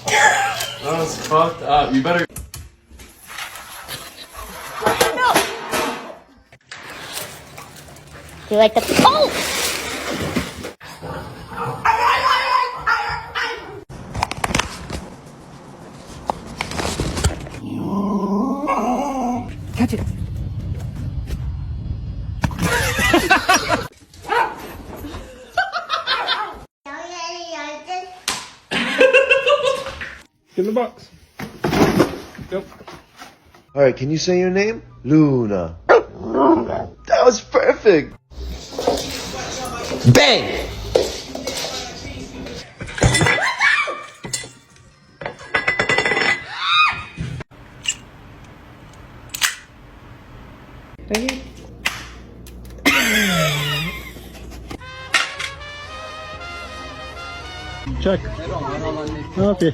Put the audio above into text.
That was fucked up. You better. Do you like the? Oh! Catch it. Get in the box. Yep. All right, can you say your name? Luna. That was perfect. Bang! Right here. Check. Okay.